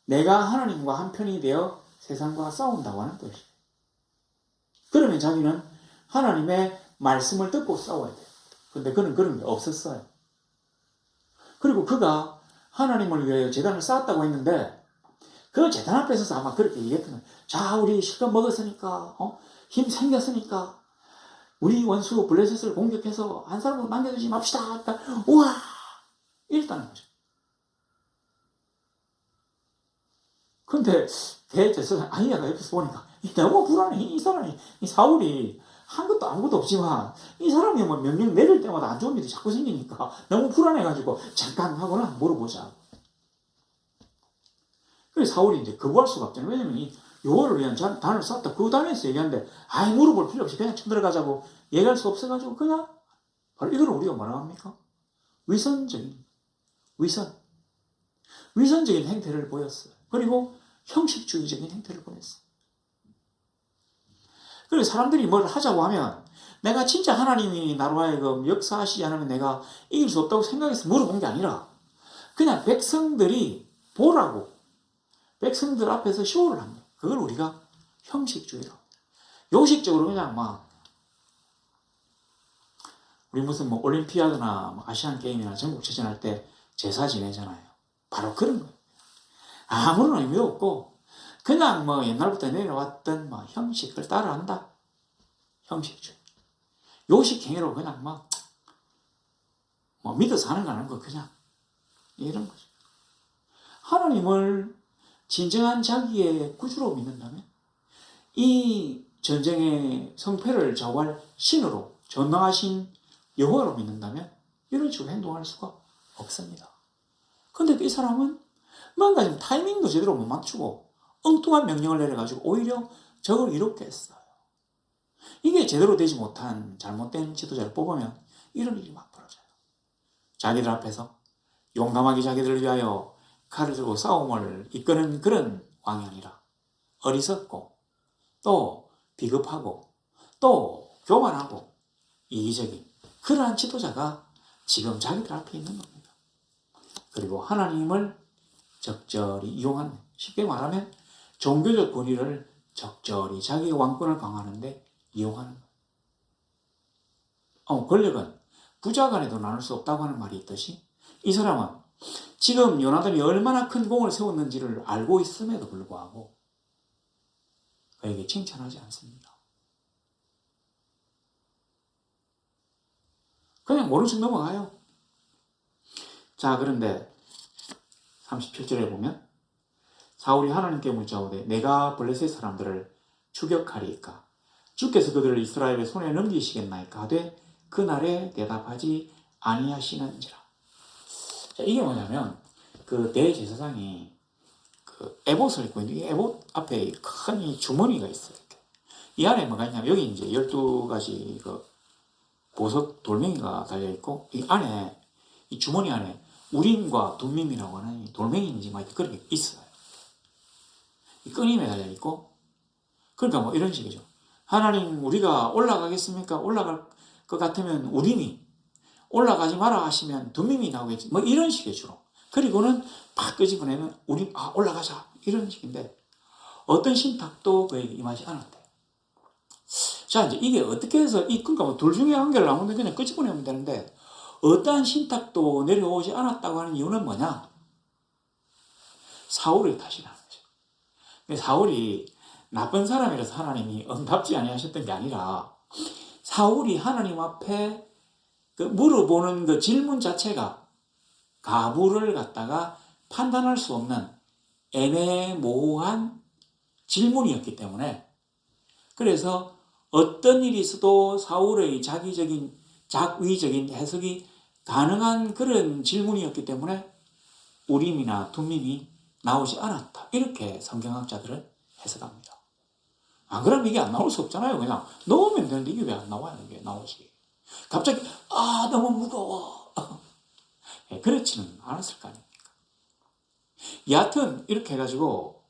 내가 하나님과 한편이 되어 세상과 싸운다고 하는 뜻이에요. 그러면 자기는 하나님의 말씀을 듣고 싸워야 돼요. 그런데 그는 그런 게 없었어요. 그리고 그가 하나님을 위하여 제단을 쌓았다고 했는데 그 제단 앞에 서서 아마 그렇게 얘기했던 거예요. 자, 우리 실컷 먹었으니까 힘 생겼으니까 우리 원수 블레셋을 공격해서 한 사람도 남겨두지 맙시다. 그러니까 우와 이랬다는 거죠. 근데 대제사장 아히야가 옆에서 보니까 너무 불안해. 이 사람이 이 사울이 한 것도 아무것도 없지만 이 사람이 뭐 명령 내릴 때마다 안 좋은 일이 자꾸 생기니까 너무 불안해가지고 잠깐 하거나 물어보자. 그래서 사울이 이제 거부할 수가 없잖아요. 왜냐면 이 여호와를 위한 단을 쌓았다. 그 단에서 얘기하는데 물어볼 필요 없이 그냥 쳐들어가자고 얘기할 수 없어가지고 그냥 바로 이걸 우리가 뭐라고 합니까? 위선적인 위선적인 행태를 보였어요. 그리고 형식주의적인 행태를 보였어요. 그래서 사람들이 뭘 하자고 하면 내가 진짜 하나님이 나로 하여금 역사하시지 않으면 내가 이길 수 없다고 생각해서 물어본 게 아니라 그냥 백성들이 보라고 백성들 앞에서 쇼를 합니다. 그걸 우리가 형식주의라고 합니다. 요식적으로 그냥 막 우리 무슨 뭐 올림피아드나 아시안 게임이나 전국체전 할 때 제사 지내잖아요. 바로 그런 거예요. 아무런 의미 없고 그냥 뭐 옛날부터 내려왔던 뭐 형식을 따라한다. 형식주의. 요식행위로 그냥 뭐 믿어서 하는 거 아닌 거 그냥 이런 거죠. 하나님을 진정한 자기의 구주로 믿는다면 이 전쟁의 성패를 좌우할 신으로 전능하신 여호와로 믿는다면 이런 식으로 행동할 수가 없습니다. 근데 이 사람은 뭔가 좀 타이밍도 제대로 못 맞추고 엉뚱한 명령을 내려가지고 오히려 적을 이롭게 했어요. 이게 제대로 되지 못한 잘못된 지도자를 뽑으면 이런 일이 막 벌어져요. 자기들 앞에서 용감하게 자기들을 위하여 칼을 들고 싸움을 이끄는 그런 왕이 아니라 어리석고 또 비겁하고 또 교만하고 이기적인 그러한 지도자가 지금 자기들 앞에 있는 겁니다. 그리고 하나님을 적절히 이용하는, 쉽게 말하면 종교적 권위를 적절히 자기의 왕권을 강화하는데 이용하는 거예요. 권력은 부자 간에도 나눌 수 없다고 하는 말이 있듯이 이 사람은 지금 요나단이 얼마나 큰 공을 세웠는지를 알고 있음에도 불구하고 그에게 칭찬하지 않습니다. 그냥 모른 척 넘어가요. 자, 그런데 37절에 보면 사울이 하나님께 묻자오되 내가 블레셋 사람들을 추격하리이까 주께서 그들을 이스라엘의 손에 넘기시겠나이까 하되 그날에 대답하지 아니하시는지라. 자, 이게 뭐냐면 그 대제사장이 그 에봇을 입고 있는데 이 에봇 앞에 큰 이 주머니가 있어요. 이렇게. 이 안에 뭐가 있냐면 여기 이제 12가지 그 보석 돌멩이가 달려있고 이 안에 이 주머니 안에 우림과 둠밈이라고 하는 돌멩이인지 막 그런 게 있어요. 이 끈임에 달려있고 그러니까 뭐 이런 식이죠. 하나님 우리가 올라가겠습니까? 올라갈 것 같으면 우림이 올라가지 마라 하시면 둠밈이 나오겠지. 뭐 이런 식의 주로. 그리고는 팍 끄집어내면 우림 올라가자 이런 식인데 어떤 신탁도 그에게 임하지 않았대. 자, 이제 이게 어떻게 해서 그러니까 뭐 둘 중에 한 개를 아무튼 그냥 끄집어내면 되는데 어떠한 신탁도 내려오지 않았다고 하는 이유는 뭐냐? 사울의 탓이라는 거죠. 사울이 나쁜 사람이라서 하나님이 응답지 아니하셨던 게 아니라 사울이 하나님 앞에 그 물어보는 그 질문 자체가 가부를 갖다가 판단할 수 없는 애매모호한 질문이었기 때문에 그래서 어떤 일이 있어도 사울의 자기적인 작위적인 해석이 가능한 그런 질문이었기 때문에 우림이나 둠밈이 나오지 않았다. 이렇게 성경학자들은 해석합니다. 안 그러면 이게 안 나올 수 없잖아요. 그냥 넣으면 되는데 이게 왜 안 나와요? 이게 나오지. 갑자기 너무 무거워. 그렇지는 않았을 거 아닙니까? 여하튼 이렇게 해가지고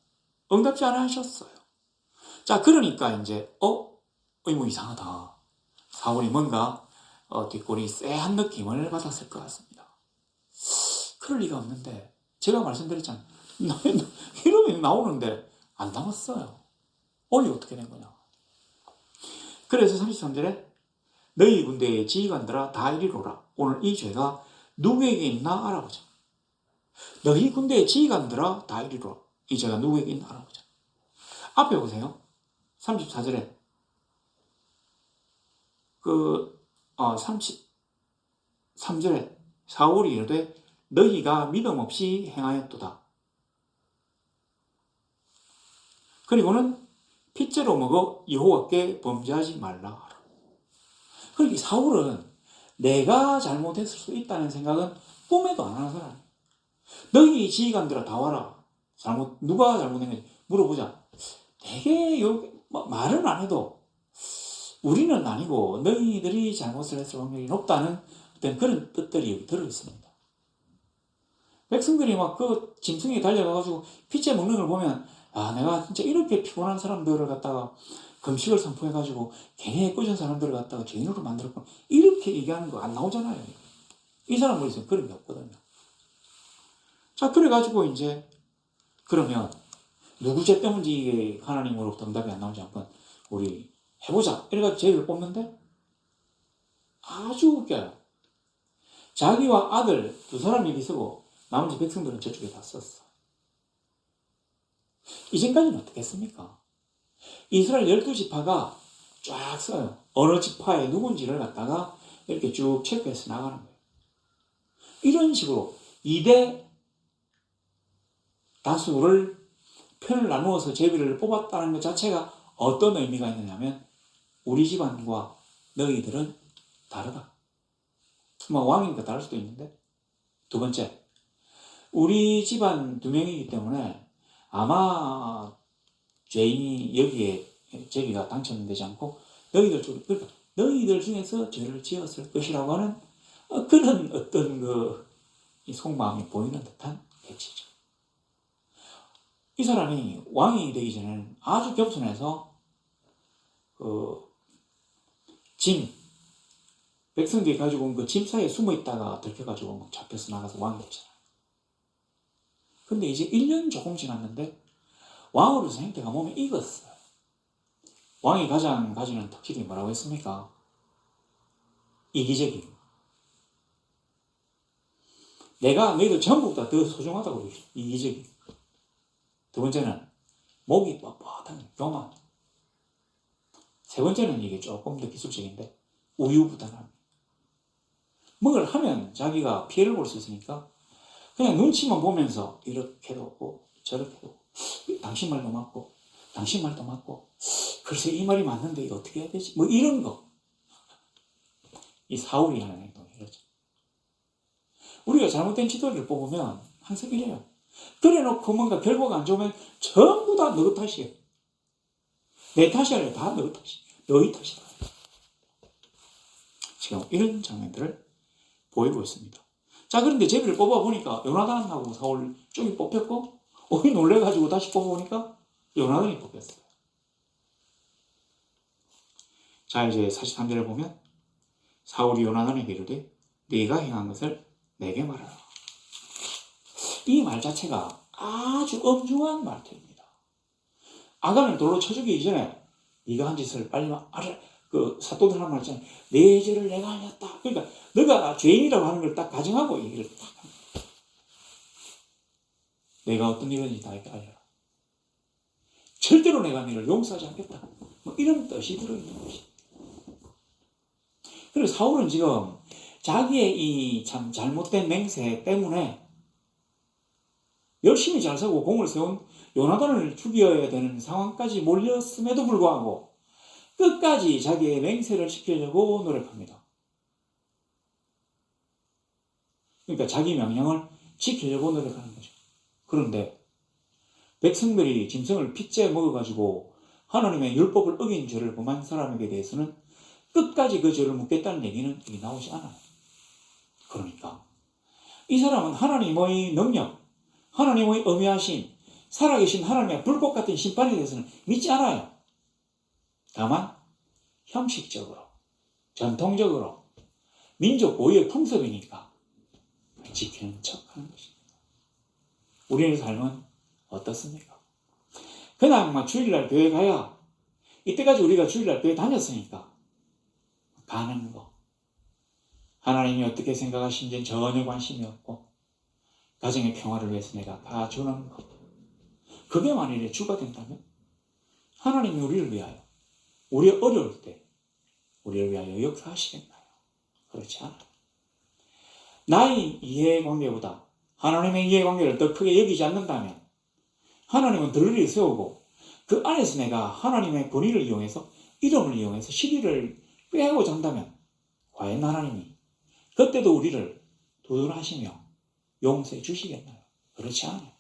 응답지 않아 하셨어요. 자, 그러니까 이제 뭐 이상하다. 사울이 뭔가 뒷골이 쎄한 느낌을 받았을 것 같습니다. 그럴 리가 없는데 제가 말씀드렸잖아요. 이름이 나오는데 안 남았어요. 이게 어떻게 된 거냐. 그래서 33절에 너희 군대의 지휘관들아 다 이리로라. 오늘 이 죄가 누구에게 있나 알아보자. 너희 군대의 지휘관들아 다 이리로라. 이 죄가 누구에게 있나 알아보자. 앞에 보세요. 34절에 33절에 사울이 이르되 너희가 믿음 없이 행하였도다. 그리고는 핏째로 먹어 여호와께 범죄하지 말라. 그러니까 사울은 내가 잘못했을 수 있다는 생각은 꿈에도 안 하는 사람이에요. 너희 지휘관들아 다 와라. 누가 잘못했는지 물어보자. 되게 말은 안 해도 우리는 아니고 너희들이 잘못을 했을 확률이 높다는 어떤 그런 뜻들이 여기 들어있습니다. 백성들이 막 그 짐승에 달려가가지고 피째 먹는 걸 보면 내가 진짜 이렇게 피곤한 사람들을 갖다가 금식을 선포해가지고 괜히 꾸준 사람들을 갖다가 죄인으로 만들었구나 이렇게 얘기하는 거 안 나오잖아요. 이 사람 머릿속에 그런 게 없거든요. 자, 그래가지고 이제 그러면 누구 죄 때문인지 하나님으로부터 응답이 안 나오지 않고 우리 해보자 이래가지고 죄를 뽑는데 아주 웃겨요. 자기와 아들 두 사람 얘기 쓰고 나머지 백성들은 저쪽에 다 썼어. 이전까지는 어떻게 했습니까? 이스라엘 12지파가 쫙 써요. 어느 지파에 누군지를 갖다가 이렇게 쭉 체크해서 나가는 거예요. 이런 식으로 2대 다수를 편을 나누어서 제비를 뽑았다는 것 자체가 어떤 의미가 있느냐면 우리 집안과 너희들은 다르다. 뭐 왕이니까 다를 수도 있는데, 두 번째, 우리 집안 2명이기 때문에 아마 죄인이 여기에 제비가 당첨되지 않고 너희들 중에서 죄를 지었을 것이라고 하는 그런 어떤 속마음이 보이는 듯한 배치죠. 이 사람이 왕이 되기 전에는 아주 겸손해서 백성들이 가지고 온 그 짐 사이에 숨어 있다가 들켜가지고 막 잡혀서 나가서 왕이 되잖아요. 근데 이제 1년 조금 지났는데 왕으로서 행태가 몸에 익었어요. 왕이 가장 가지는 특질이 뭐라고 했습니까? 이기적인. 내가 너희들 전부보다 더 소중하다고 그러죠. 이기적인. 두 번째는 목이 뻣뻣한 교만. 세 번째는 이게 조금 더 기술적인데 우유부단함. 뭘 하면 자기가 피해를 볼 수 있으니까 그냥 눈치만 보면서 이렇게도 하고 저렇게도 당신 말도 맞고 당신 말도 맞고 글쎄 이 말이 맞는데 이거 어떻게 해야 되지? 뭐 이런 거. 이 사울이 하는 행동이 이러죠. 우리가 잘못된 지도를 뽑으면 항상 이래요. 그래 놓고 뭔가 결과가 안 좋으면 전부 다 너 탓이에요. 내 탓이 아니라 다 너 탓이에요. 너희 탓이다. 지금 이런 장면들을 보이고 있습니다. 자, 그런데 제비를 뽑아보니까 요나단하고 사울 쪽이 뽑혔고 오히 놀래가지고 다시 뽑아보니까 요나단이 뽑혔어요. 자, 이제 43절에 보면 사울이 요나단에게 이르되 네가 행한 것을 내게 말하라. 이 말 자체가 아주 엄중한 말투입니다. 아간을 돌로 쳐주기 이전에 네가 한 짓을 빨리 말해. 그 사도들 한 말 있잖아요. 내 죄를 내가 알렸다. 그러니까 너가 죄인이라고 하는 걸 딱 가정하고 얘기를 딱 합니다. 내가 어떤 일인지 다 알려라. 절대로 내가 너를 용서하지 않겠다. 뭐 이런 뜻이 들어있는 것입니다. 그래서 사울은 지금 자기의 이 참 잘못된 맹세 때문에 열심히 잘 살고 공을 세운 요나단을 죽여야 되는 상황까지 몰렸음에도 불구하고 끝까지 자기의 맹세를 지키려고 노력합니다. 그러니까 자기 명령을 지키려고 노력하는 거죠. 그런데 백성들이 짐승을 핏째 먹어가지고 하나님의 율법을 어긴 죄를 범한 사람에게 대해서는 끝까지 그 죄를 묻겠다는 얘기는 여기 나오지 않아요. 그러니까 이 사람은 하나님의 능력, 하나님의 엄위하심, 살아계신 하나님의 불꽃 같은 심판에 대해서는 믿지 않아요. 다만 형식적으로, 전통적으로, 민족 고유의 풍습이니까 지키는 척하는 것입니다. 우리의 삶은 어떻습니까? 그냥 막 주일날 교회 가야 이때까지 우리가 주일날 교회 다녔으니까 가는 거, 하나님이 어떻게 생각하시는지는 전혀 관심이 없고 가정의 평화를 위해서 내가 다 주는 거, 그게 만일에 주가 된다면 하나님이 우리를 위하여, 우리의 어려울 때 우리를 위하여 역사하시겠나요? 그렇지 않아요. 나의 이해관계보다 하나님의 이해관계를 더 크게 여기지 않는다면 하나님은 들러리를 세우고 그 안에서 내가 하나님의 권위를 이용해서, 이름을 이용해서 시비를 꾀하고자 한다면 과연 하나님이 그때도 우리를 두둔하시며 용서해 주시겠나요? 그렇지 않아요.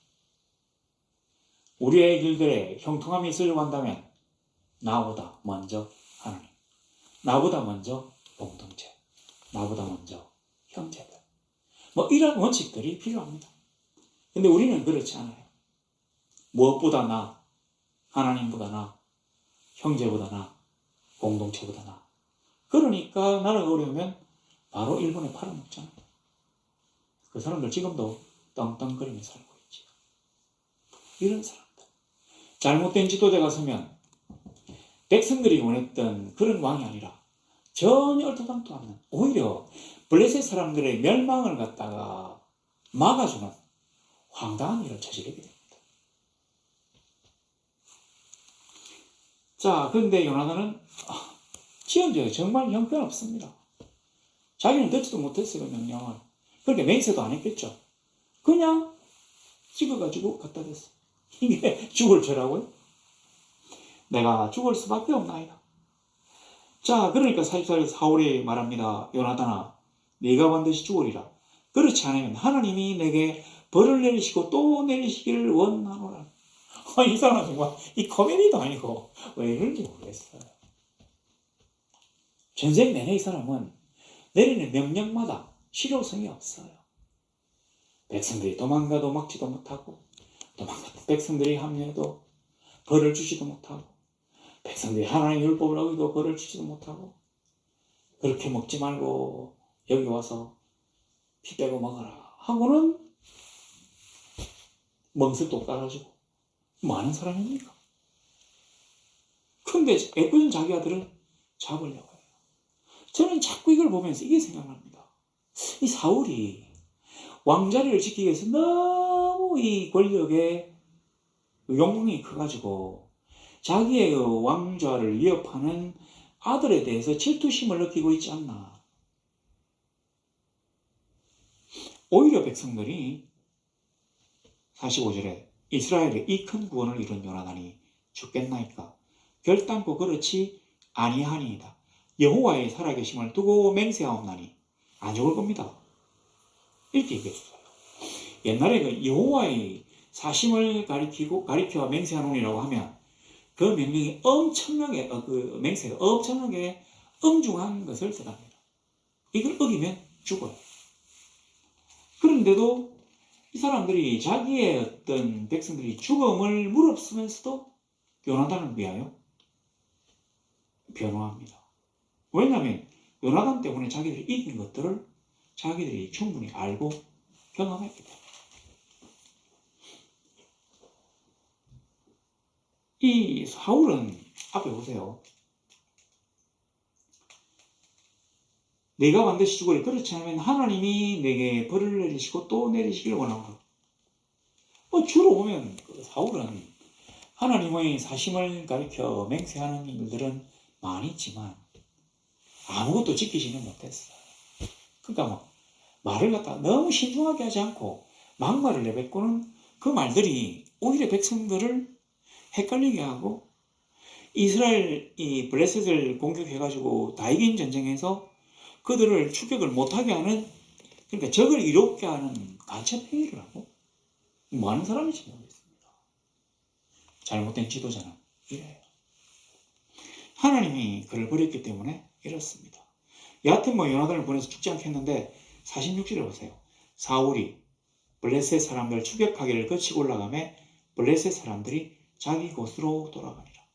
우리의 길들에 형통함이 있으려고 한다면 나보다 먼저 하나님, 나보다 먼저 공동체, 나보다 먼저 형제들, 뭐 이런 원칙들이 필요합니다. 근데 우리는 그렇지 않아요. 무엇보다 나, 하나님보다 나, 형제보다 나, 공동체보다 나. 그러니까 나라가 어려우면 바로 일본에 팔아먹잖아요. 그 사람들 지금도 떵떵거리며 살고 있지. 이런 사람들. 잘못된 지도자가 서면 백성들이 원했던 그런 왕이 아니라 전혀 얼토당토 않는, 오히려 블레셋 사람들의 멸망을 갖다가 막아주는 황당한 일을 저지르게 됩니다. 자, 그런데 요나단은 지은 정말 형편없습니다. 자기는 듣지도 못했어요, 명령을. 그러니까 맹세도 안 했겠죠. 그냥 찍어가지고 갖다 댔어. 이게 죽을 죄라고요? 내가 죽을 수밖에 없나이다. 자, 그러니까 44절 사울이 말합니다. 요나단아, 네가 반드시 죽으리라. 그렇지 않으면 하나님이 내게 벌을 내리시고 또 내리시기를 원하노라. 이 사람은 정말 이 코미디도 아니고 왜 이런지 모르겠어요. 전생 내내 이 사람은 내리는 명령마다 실효성이 없어요. 백성들이 도망가도 막지도 못하고, 도망가도 백성들이 합류해도 벌을 주지도 못하고, 백성들이 하나님의 율법을 어기도 벌을 주지도 못하고, 그렇게 먹지 말고 여기 와서 피 빼고 먹어라 하고는 멍석도 깔아주고 뭐 하는 사람입니까? 근데 애꿎은 자기 아들은 잡으려고 해요. 저는 자꾸 이걸 보면서 이게 생각납니다. 이 사울이 왕자리를 지키기 위해서 너무 이 권력에 욕망이 커가지고 자기의 그 왕좌를 위협하는 아들에 대해서 질투심을 느끼고 있지 않나. 오히려 백성들이 45절에 이스라엘의 이 큰 구원을 이룬 요나단이 죽겠나이까 결단코 그렇지 아니하니이다. 여호와의 살아계심을 두고 맹세하옵나니 안 죽을 겁니다. 이렇게 얘기했어요. 옛날에 그 여호와의 사심을 가리켜 맹세하노니라고 하면 그 명령이 엄청나게 그 맹세가 엄청나게 엄중한 것을 뜻합니다. 이걸 어기면 죽어요. 그런데도 이 사람들이 자기의 어떤 백성들이 죽음을 무릅쓰면서도 요나단을 위하여 변호합니다. 왜냐하면 요나단 때문에 자기들이 이긴 것들을 자기들이 충분히 알고 경험했기 때문에. 이 사울은 앞에 보세요. 내가 반드시 죽으리. 그렇지 않으면 하나님이 내게 벌을 내리시고 또 내리시기를 원하노라. 주로 보면 사울은 하나님의 사심을 가리켜 맹세하는 일들은 많이 있지만 아무것도 지키지는 못했어요. 그러니까 말을 갖다 너무 신중하게 하지 않고 막말을 내뱉고는 그 말들이 오히려 백성들을 헷갈리게 하고 이스라엘 이 블레셋을 공격해가지고 다 이긴 전쟁에서 그들을 추격을 못하게 하는, 그러니까 적을 이롭게 하는 간첩 행위를 하고 뭐 하는 사람인지 모르겠습니다. 잘못된 지도자는 이래요. 하나님이 그를 버렸기 때문에 이렇습니다. 여하튼 요나단을 보내서 죽지 않겠는데 46절에 보세요. 사울이 블레셋 사람들 추격하기를 거치고 올라가매 블레셋 사람들이 자기 곳으로 돌아가니라.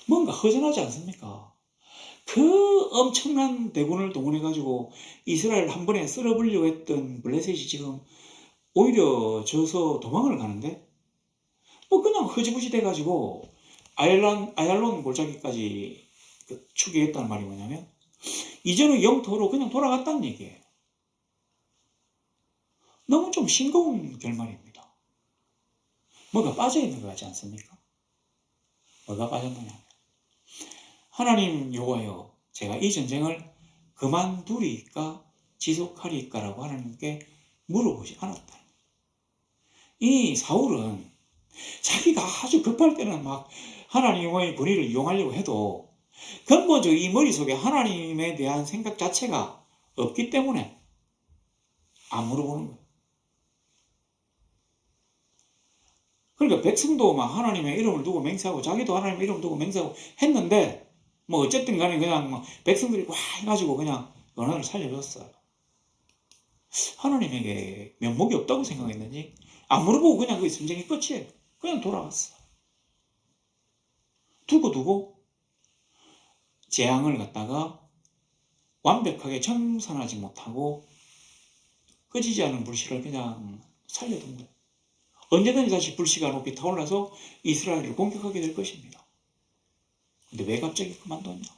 뭔가 허전하지 않습니까? 그 엄청난 대군을 동원해가지고 이스라엘 한 번에 쓸어버리려고 했던 블레셋이 지금 오히려 져서 도망을 가는데 그냥 흐지부지 돼가지고 아얄론 골짜기까지 추격했다는 말이 뭐냐면 이전의 영토로 그냥 돌아갔다는 얘기예요. 너무 좀 싱거운 결말입니다. 뭐가 빠져있는 것 같지 않습니까? 뭐가 빠졌느냐. 하나님 여호와여, 제가 이 전쟁을 그만두리까 지속하리까라고 하나님께 물어보지 않았다. 이 사울은 자기가 아주 급할 때는 막 하나님의 권위를 이용하려고 해도 근본적으로 이 머릿속에 하나님에 대한 생각 자체가 없기 때문에 안 물어보는 거예요. 그러니까 백성도 막 하나님의 이름을 두고 맹세하고 자기도 하나님의 이름을 두고 맹세하고 했는데 어쨌든 간에 그냥 백성들이 와 해가지고 그냥 요나단을 살려줬어요. 하나님에게 면목이 없다고 생각했는지 안 물어보고 그냥 그 전쟁이 끝이에요. 그냥 돌아갔어. 두고 재앙을 갖다가 완벽하게 청산하지 못하고 꺼지지 않은 불씨를 그냥 살려둔 거예요. 언제든지 다시 불씨가 높이 타올라서 이스라엘을 공격하게 될 것입니다. 근데 왜 갑자기 그만뒀냐고.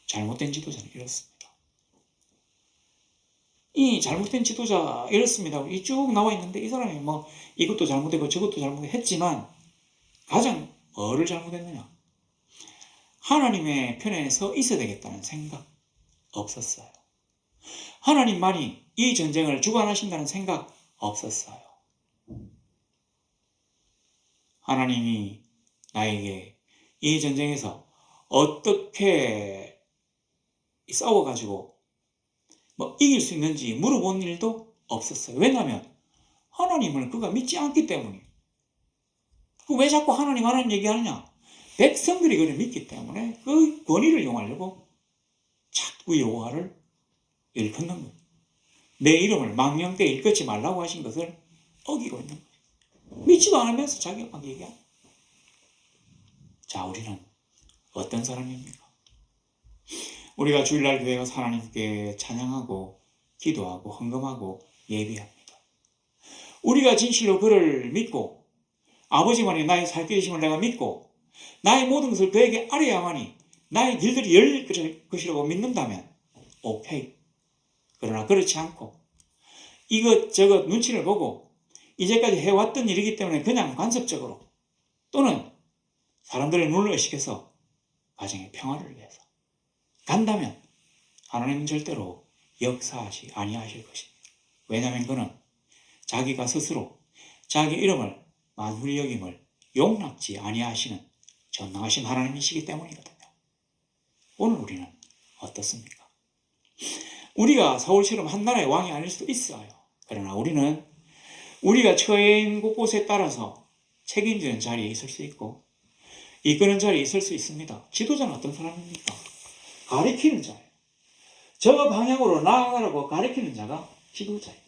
잘못된 지도자는 이렇습니다. 이 잘못된 지도자 이렇습니다. 이 쭉 나와 있는데 이 사람이 뭐 이것도 잘못되고 저것도 잘못했지만 가장 뭐를 잘못했느냐? 하나님의 편에 서 있어야 되겠다는 생각 없었어요. 하나님만이 이 전쟁을 주관하신다는 생각 없었어요. 하나님이 나에게 이 전쟁에서 어떻게 싸워가지고 뭐 이길 수 있는지 물어본 일도 없었어요. 왜냐하면 하나님을 그가 믿지 않기 때문에. 왜 자꾸 하나님 얘기하느냐? 백성들이 그를 믿기 때문에 그 권위를 이용하려고 자꾸 여호와를 일컫는 거예요. 내 이름을 망령되이 일컫지 말라고 하신 것을 어기고 있는 거예요. 믿지도 않으면서 자기가 막 얘기하는. 자, 우리는 어떤 사람입니까? 우리가 주일날 교회 가서 하나님께 찬양하고 기도하고 헌금하고 예배합니다. 우리가 진실로 그를 믿고 아버지만이 나의 살 길이심을 내가 믿고 나의 모든 것을 그에게 아뢰야만이 나의 길들이 열릴 것이라고 믿는다면 오케이. 그러나 그렇지 않고 이것저것 눈치를 보고 이제까지 해왔던 일이기 때문에 그냥 간섭적으로 또는 사람들의 눈을 의식해서 가정의 평화를 위해서 간다면 하나님은 절대로 역사하시 아니하실 것입니다. 왜냐하면 그는 자기가 스스로 자기 이름을 만물이 여김을 용납지 아니하시는 전능하신 하나님이시기 때문이거든요. 오늘 우리는 어떻습니까? 우리가 사울처럼 한 나라의 왕이 아닐 수도 있어요. 그러나 우리는 우리가 처해 있는 곳곳에 따라서 책임지는 자리에 있을 수 있고 이끄는 자리에 있을 수 있습니다. 지도자는 어떤 사람입니까? 가리키는 자예요. 저 방향으로 나아가라고 가리키는 자가 지도자입니다.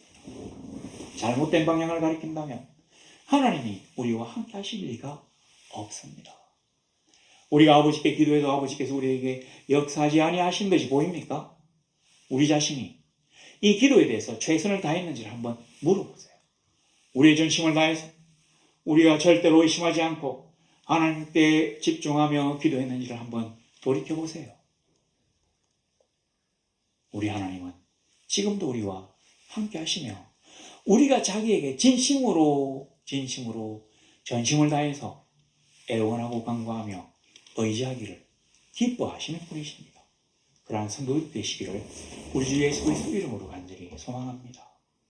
잘못된 방향을 가리킨다면 하나님이 우리와 함께 하실 리가 없습니다. 우리가 아버지께 기도해도 아버지께서 우리에게 역사하지 아니하신 것이 보입니까? 우리 자신이 이 기도에 대해서 최선을 다했는지를 한번 물어보세요. 우리의 전심을 다해서 우리가 절대로 의심하지 않고 하나님께 집중하며 기도했는지를 한번 돌이켜보세요. 우리 하나님은 지금도 우리와 함께 하시며 우리가 자기에게 진심으로 전심을 다해서 애원하고 간구하며 의지하기를 기뻐하시는 분이십니다. 그러한 성도들 되시기를 우리 주 예수 그리스도 이름으로 간절히 소망합니다.